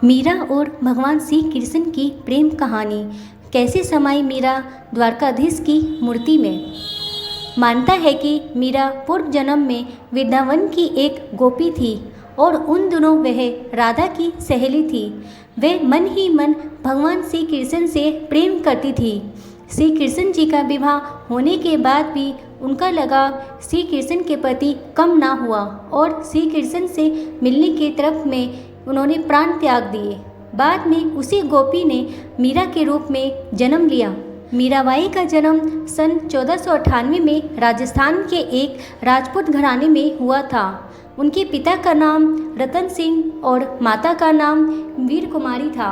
मीरा और भगवान श्री कृष्ण की प्रेम कहानी कैसे समाई मीरा द्वारकाधीश की मूर्ति में। मानता है कि मीरा पूर्व जन्म में वृंदावन की एक गोपी थी और उन दिनों वह राधा की सहेली थी। वह मन ही मन भगवान श्री कृष्ण से प्रेम करती थी। श्री कृष्ण जी का विवाह होने के बाद भी उनका लगाव श्री कृष्ण के प्रति कम ना हुआ और श्री कृष्ण से मिलने की तरफ में उन्होंने प्राण त्याग दिए। बाद में उसी गोपी ने मीरा के रूप में जन्म लिया। मीराबाई का जन्म सन 1498 में राजस्थान के एक राजपूत घराने में हुआ था। उनके पिता का नाम रतन सिंह और माता का नाम वीर कुमारी था।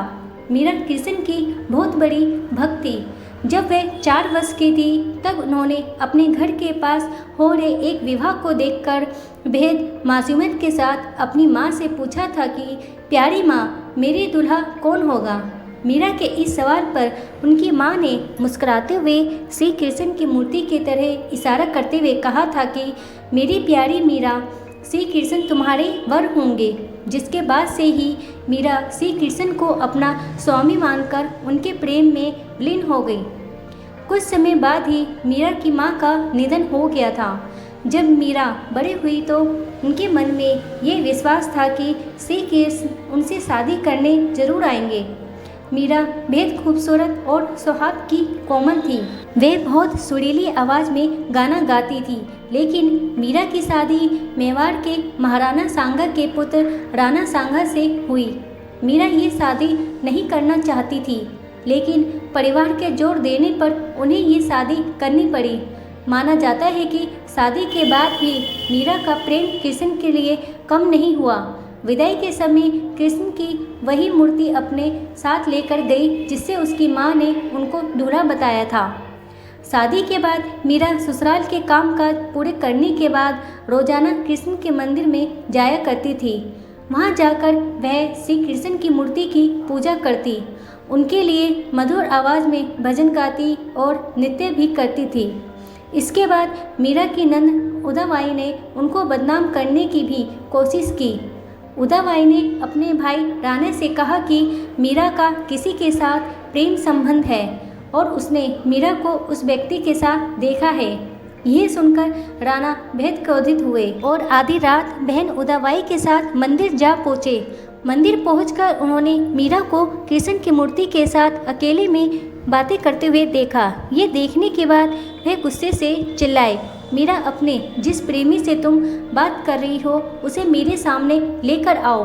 मीरा कृष्ण की बहुत बड़ी भक्त थी। जब वह 4 वर्ष की थी तब उन्होंने अपने घर के पास हो रहे एक विवाह को देखकर बेहद मासूमियत के साथ अपनी माँ से पूछा था कि प्यारी माँ, मेरी दूल्हा कौन होगा। मीरा के इस सवाल पर उनकी माँ ने मुस्कुराते हुए श्री कृष्ण की मूर्ति की तरह इशारा करते हुए कहा था कि मेरी प्यारी मीरा, श्री कृष्ण तुम्हारे वर होंगे। जिसके बाद से ही मीरा श्री कृष्ण को अपना स्वामी मानकर उनके प्रेम में लीन हो गई। कुछ समय बाद ही मीरा की माँ का निधन हो गया था। जब मीरा बड़ी हुई तो उनके मन में ये विश्वास था कि श्री कृष्ण उनसे शादी करने जरूर आएंगे। मीरा बेहद खूबसूरत और सुहाग की कोमल थी। वे बहुत सुरीली आवाज़ में गाना गाती थी। लेकिन मीरा की शादी मेवाड़ के महाराणा सांगा के पुत्र राणा सांगा से हुई। मीरा ये शादी नहीं करना चाहती थी, लेकिन परिवार के जोर देने पर उन्हें ये शादी करनी पड़ी। माना जाता है कि शादी के बाद भी मीरा का प्रेम कृष्ण के लिए कम नहीं हुआ। विदाई के समय कृष्ण की वही मूर्ति अपने साथ लेकर गई जिससे उसकी माँ ने उनको दूल्हा बताया था। शादी के बाद मीरा ससुराल के कामकाज पूरे करने के बाद रोजाना कृष्ण के मंदिर में जाया करती थी। वहाँ जाकर वह श्री कृष्ण की मूर्ति की पूजा करती, उनके लिए मधुर आवाज़ में भजन गाती और नृत्य भी करती थी। इसके बाद मीरा की नंद उदाबाई ने उनको बदनाम करने की भी कोशिश की। उदाबाई ने अपने भाई राणा से कहा कि मीरा का किसी के साथ प्रेम संबंध है और उसने मीरा को उस व्यक्ति के साथ देखा है। यह सुनकर राणा बेहद क्रोधित हुए और आधी रात बहन उदाबाई के साथ मंदिर जा पहुँचे। मंदिर पहुंचकर उन्होंने मीरा को कृष्ण की मूर्ति के साथ अकेले में बातें करते हुए देखा। ये देखने के बाद वह गुस्से से चिल्लाए, मीरा, अपने जिस प्रेमी से तुम बात कर रही हो उसे मेरे सामने लेकर आओ।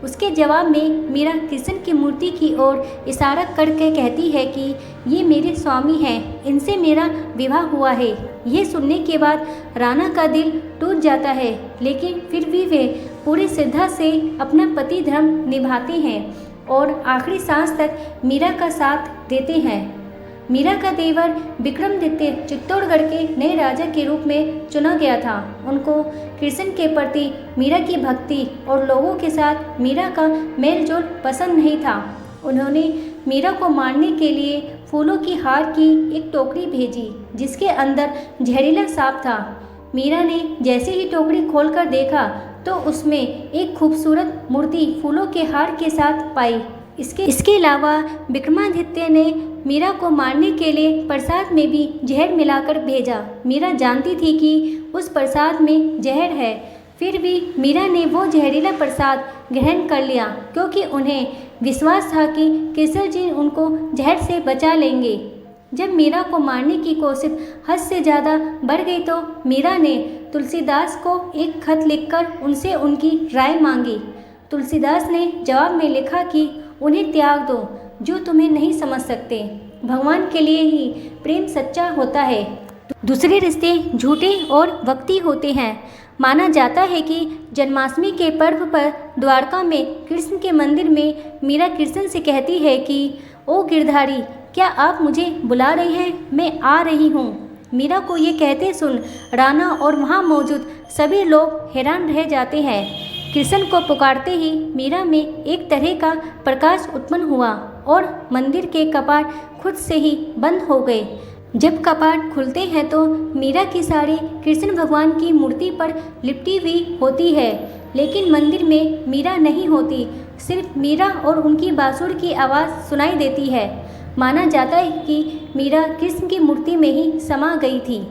उसके जवाब में मीरा कृष्ण की मूर्ति की ओर इशारा करके कहती है कि ये मेरे स्वामी हैं, इनसे मेरा विवाह हुआ है। ये सुनने के बाद राणा का दिल टूट जाता है, लेकिन फिर भी वे पूरी श्रद्धा से अपना पति धर्म निभाते हैं और आखिरी सांस तक मीरा का साथ देते हैं। मीरा का देवर विक्रमादित्य चित्तौड़गढ़ के नए राजा के रूप में चुना गया था। उनको कृष्ण के प्रति मीरा की भक्ति और लोगों के साथ मीरा का मेलजोल पसंद नहीं था। उन्होंने मीरा को मारने के लिए फूलों की हार की एक टोकरी भेजी जिसके अंदर जहरीला सांप था। मीरा ने जैसे ही टोकरी खोलकर देखा तो उसमें एक खूबसूरत मूर्ति फूलों के हार के साथ पाई। इसके अलावा विक्रमादित्य ने मीरा को मारने के लिए प्रसाद में भी जहर मिलाकर भेजा। मीरा जानती थी कि उस प्रसाद में जहर है, फिर भी मीरा ने वो जहरीला प्रसाद ग्रहण कर लिया क्योंकि उन्हें विश्वास था कि कृष्ण जी उनको जहर से बचा लेंगे। जब मीरा को मारने की कोशिश हद से ज़्यादा बढ़ गई तो मीरा ने तुलसीदास को एक खत लिखकर उनसे उनकी राय मांगी। तुलसीदास ने जवाब में लिखा कि उन्हें त्याग दो जो तुम्हें नहीं समझ सकते। भगवान के लिए ही प्रेम सच्चा होता है, दूसरे रिश्ते झूठे और वक्ती होते हैं। माना जाता है कि जन्माष्टमी के पर्व पर द्वारका में कृष्ण के मंदिर में मीरा कृष्ण से कहती है कि ओ गिरधारी, क्या आप मुझे बुला रहे हैं? मैं आ रही हूँ। मीरा को ये कहते सुन राणा और वहाँ मौजूद सभी लोग हैरान रह जाते हैं। कृष्ण को पुकारते ही मीरा में एक तरह का प्रकाश उत्पन्न हुआ और मंदिर के कपाट खुद से ही बंद हो गए। जब कपाट खुलते हैं तो मीरा की साड़ी कृष्ण भगवान की मूर्ति पर लिपटी हुई होती है, लेकिन मंदिर में मीरा नहीं होती। सिर्फ मीरा और उनकी बांसुर की आवाज़ सुनाई देती है। माना जाता है कि मीरा कृष्ण की मूर्ति में ही समा गई थी।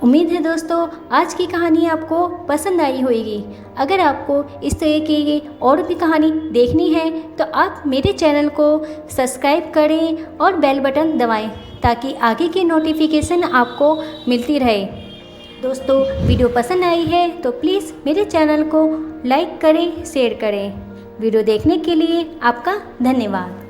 उम्मीद है दोस्तों आज की कहानी आपको पसंद आई होगी। अगर आपको इस तरह की और भी कहानी देखनी है तो आप मेरे चैनल को सब्सक्राइब करें और बेल बटन दबाएं ताकि आगे की नोटिफिकेशन आपको मिलती रहे। दोस्तों वीडियो पसंद आई है तो प्लीज़ मेरे चैनल को लाइक करें, शेयर करें। वीडियो देखने के लिए आपका धन्यवाद।